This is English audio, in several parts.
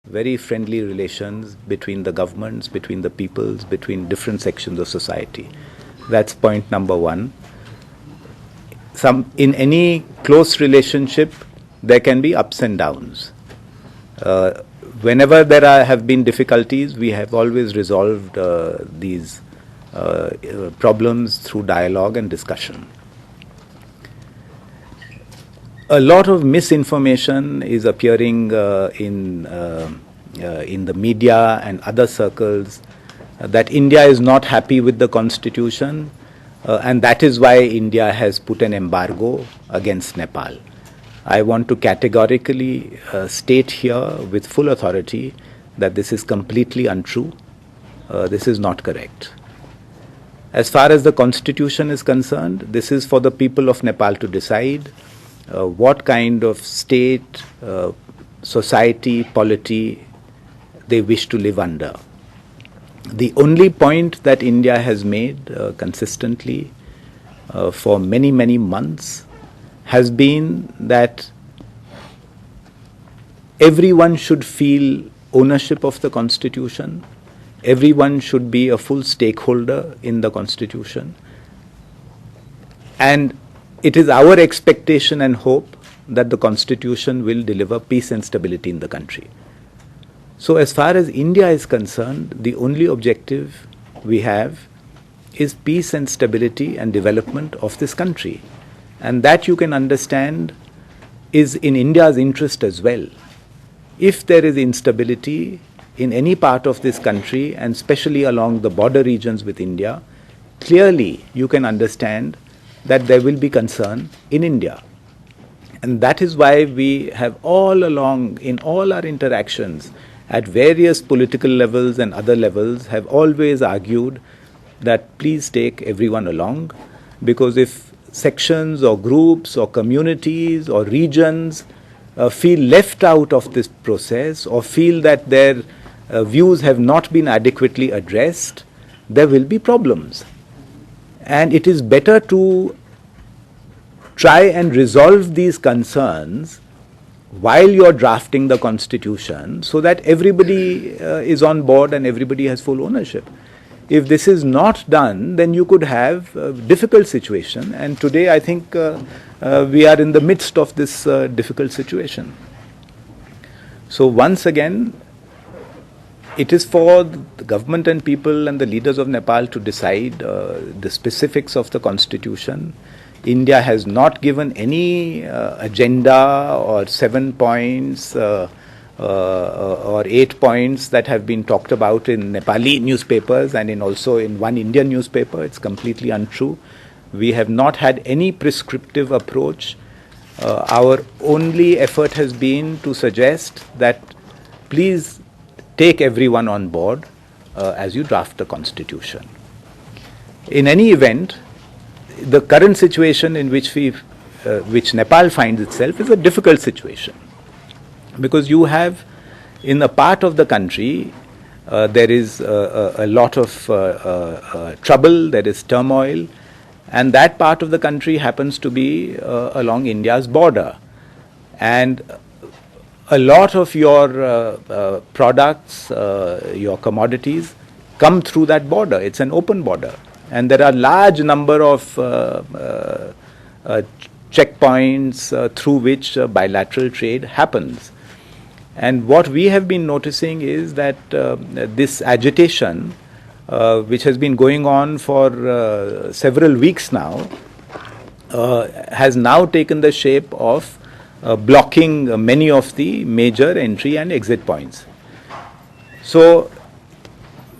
very friendly relations between the governments, between the peoples, between different sections of society. That's point number one. In any close relationship, there can be ups and downs. Whenever have been difficulties, we have always resolved these problems through dialogue and discussion. A lot of misinformation is appearing in the media and other circles that India is not happy with the constitution, and that is why India has put an embargo against Nepal. I want to categorically state here with full authority that this is completely untrue. This is not correct. As far as the constitution is concerned, this is for the people of Nepal to decide what kind of state, society, polity they wish to live under. The only point that India has made consistently for many, many months has been that everyone should feel ownership of the constitution, everyone should be a full stakeholder in the constitution, and it is our expectation and hope that the constitution will deliver peace and stability in the country. So as far as India is concerned, the only objective we have is peace and stability and development of this country. And that you can understand is in India's interest as well. If there is instability in any part of this country, and especially along the border regions with India, clearly you can understand that there will be concern in India. And that is why we have all along, in all our interactions, at various political levels and other levels, have always argued that please take everyone along, because if sections or groups or communities or regions feel left out of this process or feel that their views have not been adequately addressed, there will be problems. And it is better to try and resolve these concerns while you're drafting the constitution so that everybody is on board and everybody has full ownership. If this is not done, then you could have a difficult situation. And today I think we are in the midst of this difficult situation. So once again, it is for the government and people and the leaders of Nepal to decide the specifics of the constitution. India has not given any agenda or 7 points or 8 points that have been talked about in Nepali newspapers and also in one Indian newspaper. It's completely untrue. We have not had any prescriptive approach. Our only effort has been to suggest that please take everyone on board as you draft the constitution. In any event, the current situation in which Nepal finds itself is a difficult situation, because you have in a part of the country there is a lot of trouble, there is turmoil, and that part of the country happens to be along India's border, and a lot of your products, your commodities come through that border. It's an open border. And there are large number of checkpoints through which bilateral trade happens. And what we have been noticing is that this agitation, which has been going on for several weeks now, has now taken the shape of blocking many of the major entry and exit points. So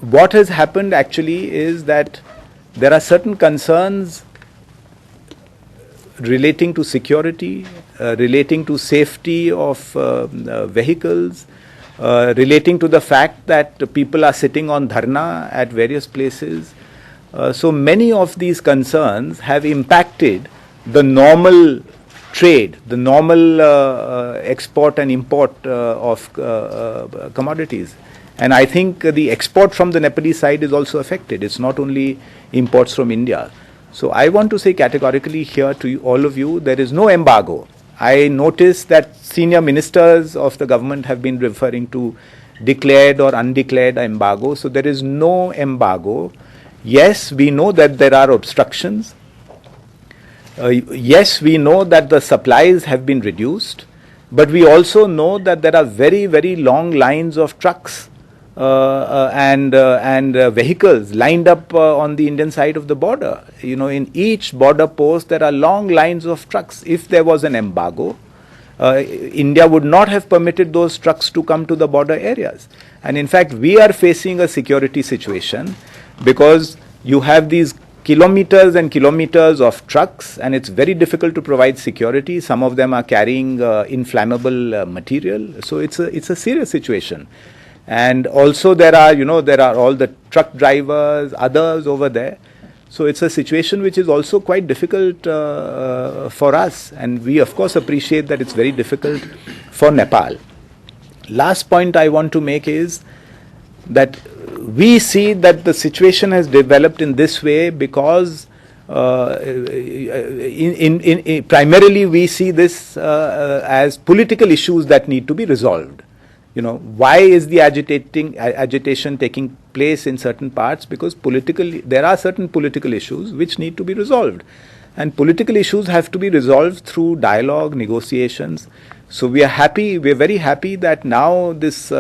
what has happened actually is that there are certain concerns relating to security, relating to safety of vehicles, relating to the fact that people are sitting on dharna at various places. So many of these concerns have impacted the normal trade, the normal export and import of commodities. And I think the export from the Nepalese side is also affected. It's not only imports from India. So I want to say categorically here to all of you, there is no embargo. I noticed that senior ministers of the government have been referring to declared or undeclared embargo. So there is no embargo. Yes, we know that there are obstructions. Yes, we know that the supplies have been reduced, but we also know that there are very, very long lines of trucks and vehicles lined up on the Indian side of the border. You know, in each border post there are long lines of trucks. If there was an embargo, India would not have permitted those trucks to come to the border areas. And in fact, we are facing a security situation because you have these kilometers and kilometers of trucks, and it's very difficult to provide security. Some of them are carrying inflammable material, so it's a serious situation. And also there are all the truck drivers, others over there. So it's a situation which is also quite difficult for us, and we of course appreciate that it's very difficult for Nepal. Last point I want to make is that we see that the situation has developed in this way because primarily we see this as political issues that need to be resolved. You know, why is the agitation taking place in certain parts? Because there are certain political issues which need to be resolved, and political issues have to be resolved through dialogue, negotiations. So we are very happy that now this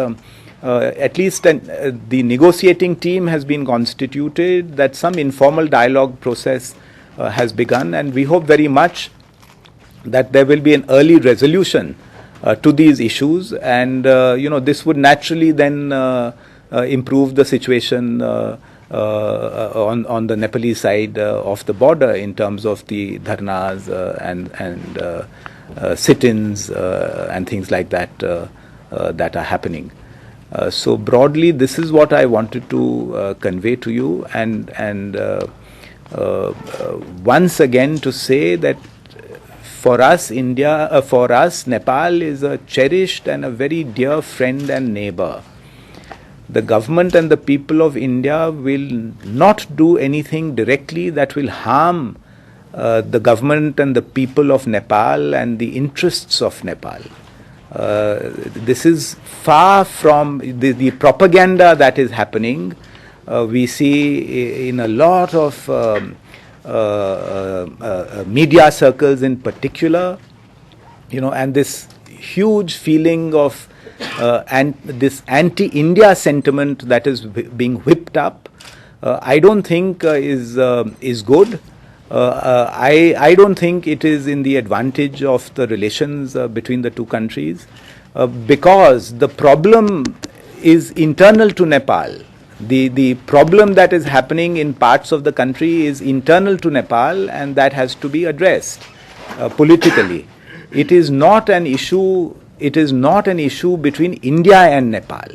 at least the negotiating team has been constituted, that some informal dialogue process has begun, and we hope very much that there will be an early resolution to these issues, and this would naturally then improve the situation on the Nepalese side of the border in terms of the dharnas and sit-ins and things like that that are happening. So broadly, this is what I wanted to convey to you, and once again to say that for us, Nepal is a cherished and a very dear friend and neighbor. The government and the people of India will not do anything directly that will harm the government and the people of Nepal and the interests of Nepal. This is far from the propaganda that is happening. We see in a lot of media circles in particular, and this huge feeling of and this anti-India sentiment that is being whipped up, I don't think is good. I don't think it is in the advantage of the relations between the two countries, because the problem is internal to Nepal. The problem that is happening in parts of the country is internal to Nepal, and that has to be addressed politically. It is not an issue between India and Nepal.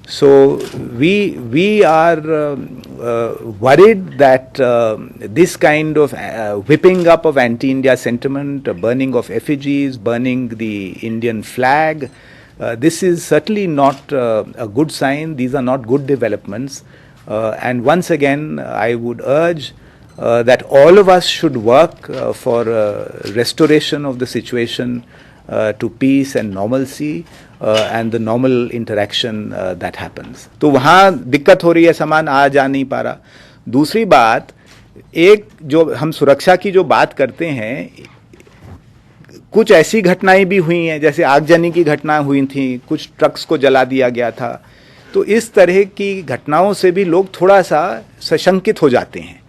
So we are worried that this kind of whipping up of anti-India sentiment, burning of effigies, burning the Indian flag, this is certainly not a good sign. These are not good developments. And once again, I would urge that all of us should work for restoration of the situation to peace and normalcy and the normal interaction that happens. तो वहाँ दिक्कत हो रही है, सामान आ जा नहीं पा रहा. दूसरी बात, एक जो हम सुरक्षा की जो बात करते हैं, कुछ ऐसी घटनाएं भी हुई हैं, जैसे आगजनी की घटना हुई थी, कुछ ट्रक्स को जला दिया गया था. तो इस तरह की घटनाओं से भी लोग थोड़ा सा सशंकित हो जाते हैं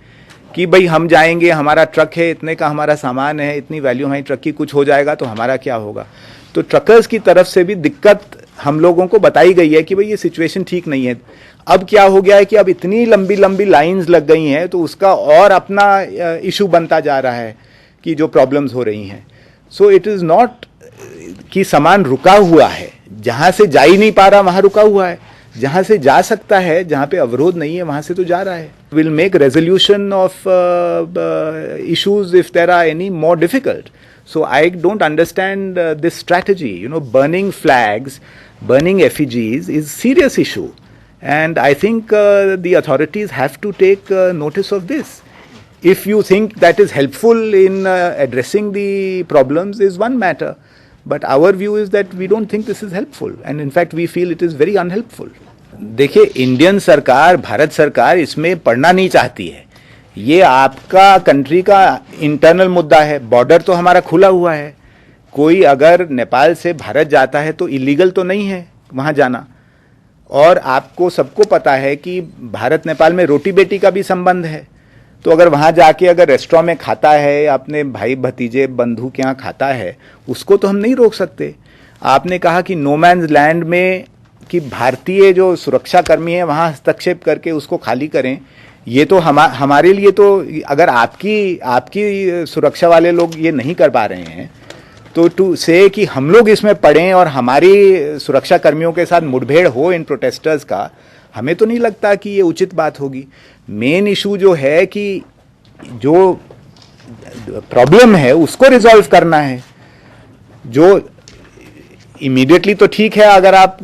कि भाई हम जाएंगे, हमारा ट्रक है, इतने का हमारा सामान है, इतनी वैल्यू हमारी ट्रक की, कुछ हो जाएगा तो हमारा क्या होगा. तो ट्रकर्स की तरफ से भी दिक्कत हम लोगों को बताई गई है कि भाई ये सिचुएशन ठीक नहीं है. अब क्या हो गया है कि अब इतनी लंबी लंबी लाइंस लग गई हैं, तो उसका और अपना इशू बनता जा रहा है कि जो प्रॉब्लम्स हो रही हैं. सो इट इज़ नॉट कि सामान रुका हुआ है, जहाँ से जा ही नहीं पा रहा वहाँ रुका हुआ है, जहाँ से जा सकता है, जहाँ पे अवरोध नहीं है, वहाँ से तो जा रहा है. Will make resolution of issues if there are any more difficult. So I don't understand this strategy. Burning flags, burning effigies is serious issue, and I think the authorities have to take notice of this. If you think that is helpful in addressing the problems is one matter, but our view is that we don't think this is helpful, and in fact we feel it is very unhelpful. देखिए, Indian सरकार, भारत सरकार इसमें पढ़ना नहीं चाहती है. ये आपका कंट्री का इंटरनल मुद्दा है. बॉर्डर तो हमारा खुला हुआ है. कोई अगर नेपाल से भारत जाता है तो इलीगल तो नहीं है वहां जाना. और आपको सबको पता है कि भारत नेपाल में रोटी बेटी का भी संबंध है. तो अगर वहां जाके अगर रेस्टोरेंट में खाता है, अपने भाई भतीजे बंधु के यहाँ खाता है, उसको तो हम नहीं रोक सकते. आपने कहा कि नो मैन्स लैंड में कि भारतीय जो सुरक्षा कर्मी है वहां हस्तक्षेप करके उसको खाली करें. ये तो हमारे लिए तो, अगर आपकी सुरक्षा वाले लोग ये नहीं कर पा रहे हैं, तो टू से कि हम लोग इसमें पड़ें और हमारी सुरक्षा कर्मियों के साथ मुठभेड़ हो इन प्रोटेस्टर्स का, हमें तो नहीं लगता कि ये उचित बात होगी. मेन इशू जो है कि जो प्रॉब्लम है उसको रिजॉल्व करना है. जो इमीडिएटली तो ठीक है अगर आप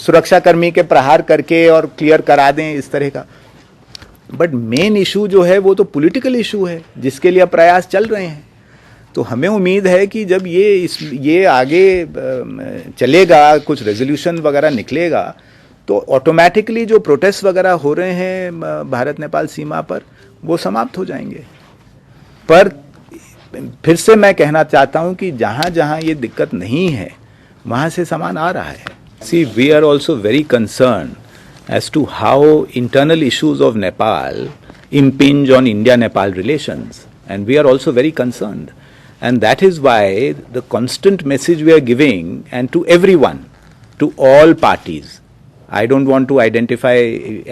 सुरक्षा कर्मी के प्रहार करके और क्लियर करा दें इस तरह का, बट मेन इशू जो है वो तो पॉलिटिकल इशू है जिसके लिए प्रयास चल रहे हैं. तो हमें उम्मीद है कि जब ये आगे चलेगा, कुछ रेजोल्यूशन वगैरह निकलेगा, तो ऑटोमेटिकली जो प्रोटेस्ट वगैरह हो रहे हैं भारत नेपाल सीमा पर वो समाप्त हो जाएंगे. पर फिर से मैं कहना चाहता हूं कि जहां जहां ये दिक्कत नहीं है वहां से सामान आ रहा है. See, we are also very concern as to how internal issues of Nepal impinge on India-Nepal relations, and we are also very concerned. And that is why the constant message we are giving, and to everyone, to all parties, I don't want to identify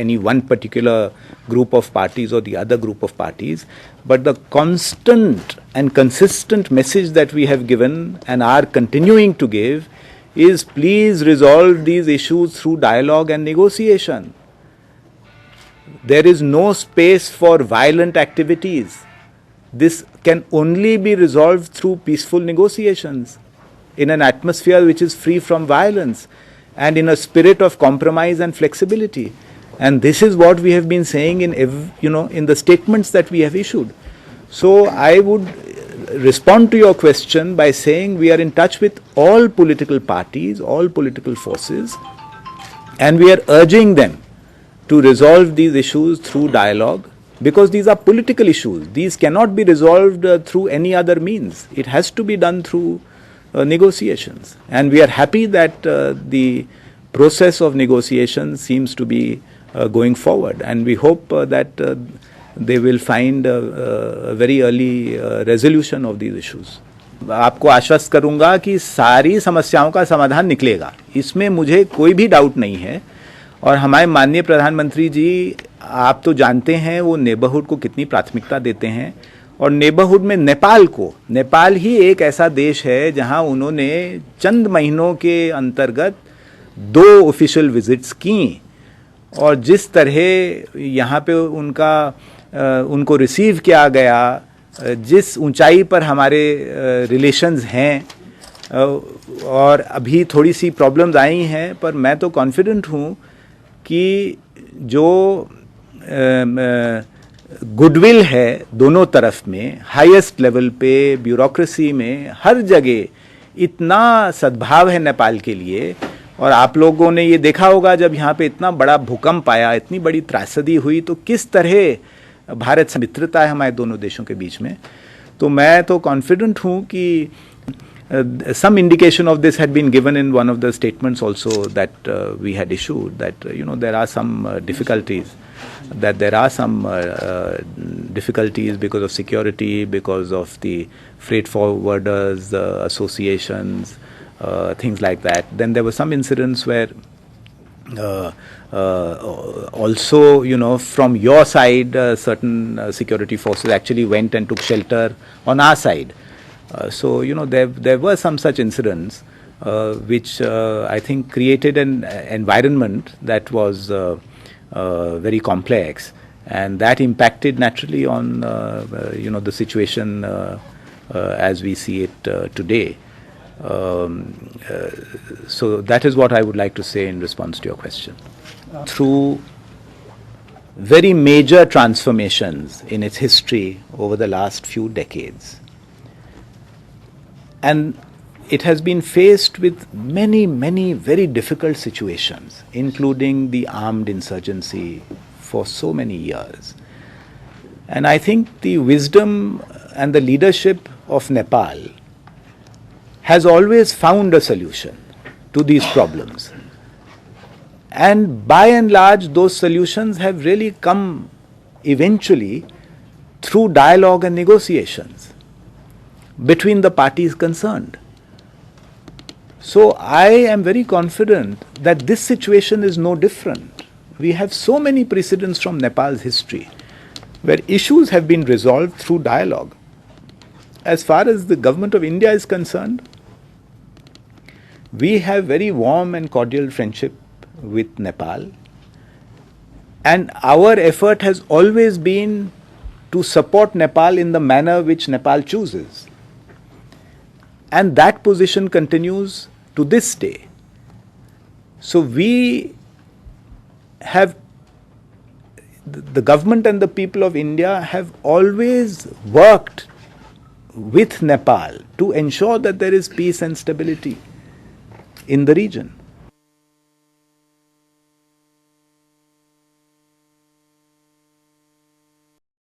any one particular group of parties or the other group of parties, but the constant and consistent message that we have given and are continuing to give is, please resolve these issues through dialogue and negotiation. There is no space for violent activities. This can only be resolved through peaceful negotiations in an atmosphere which is free from violence and in a spirit of compromise and flexibility. And this is what we have been saying in the statements that we have issued. So I would respond to your question by saying we are in touch with all political parties, all political forces, and we are urging them to resolve these issues through dialogue, because these are political issues. These cannot be resolved through any other means. It has to be done through negotiations. And we are happy that the process of negotiation seems to be going forward. And we hope that they will find a very early resolution of these issues. आपको आश्वस्त करूंगा कि सारी समस्याओं का समाधान निकलेगा, इसमें मुझे कोई भी डाउट नहीं है. और हमारे माननीय प्रधानमंत्री जी, आप तो जानते हैं वो नेबरहुड को कितनी प्राथमिकता देते हैं. और नेबरहुड में नेपाल ही एक ऐसा देश है जहां उन्होंने चंद महीनों के अंतर्गत 2 ऑफिशियल विजिट्स की. और जिस तरह यहाँ पे उनको रिसीव किया गया, जिस ऊंचाई पर हमारे रिलेशंस हैं, और अभी थोड़ी सी प्रॉब्लम्स आई हैं, पर मैं तो कॉन्फिडेंट हूँ कि जो गुडविल है दोनों तरफ में, हाईएस्ट लेवल पे, ब्यूरोक्रेसी में, हर जगह इतना सद्भाव है नेपाल के लिए. और आप लोगों ने ये देखा होगा जब यहाँ पे इतना बड़ा भूकंप आया, इतनी बड़ी त्रासदी हुई, तो किस तरह भारत से मित्रता है हमारे दोनों देशों के बीच में. तो मैं तो कॉन्फिडेंट हूँ कि some indication of this had been given in one of the statements also that we had issued, that there are some difficulties, because of security, because of the freight forwarders associations, things like that. Then there were some incidents where also from your side certain security forces actually went and took shelter on our side. So there were some such incidents which I think created an environment that was very complex, and that impacted naturally on the situation as we see it today. So that is what I would like to say in response to your question. Through very major transformations in its history over the last few decades. And it has been faced with many, many very difficult situations, including the armed insurgency for so many years. And I think the wisdom and the leadership of Nepal has always found a solution to these problems. And by and large, those solutions have really come eventually through dialogue and negotiations between the parties concerned. So I am very confident that this situation is no different. We have so many precedents from Nepal's history where issues have been resolved through dialogue. As far as the government of India is concerned, we have very warm and cordial friendship with Nepal, and our effort has always been to support Nepal in the manner which Nepal chooses. And that position continues to this day. So we have, the government and the people of India have always worked with Nepal to ensure that there is peace and stability in the region.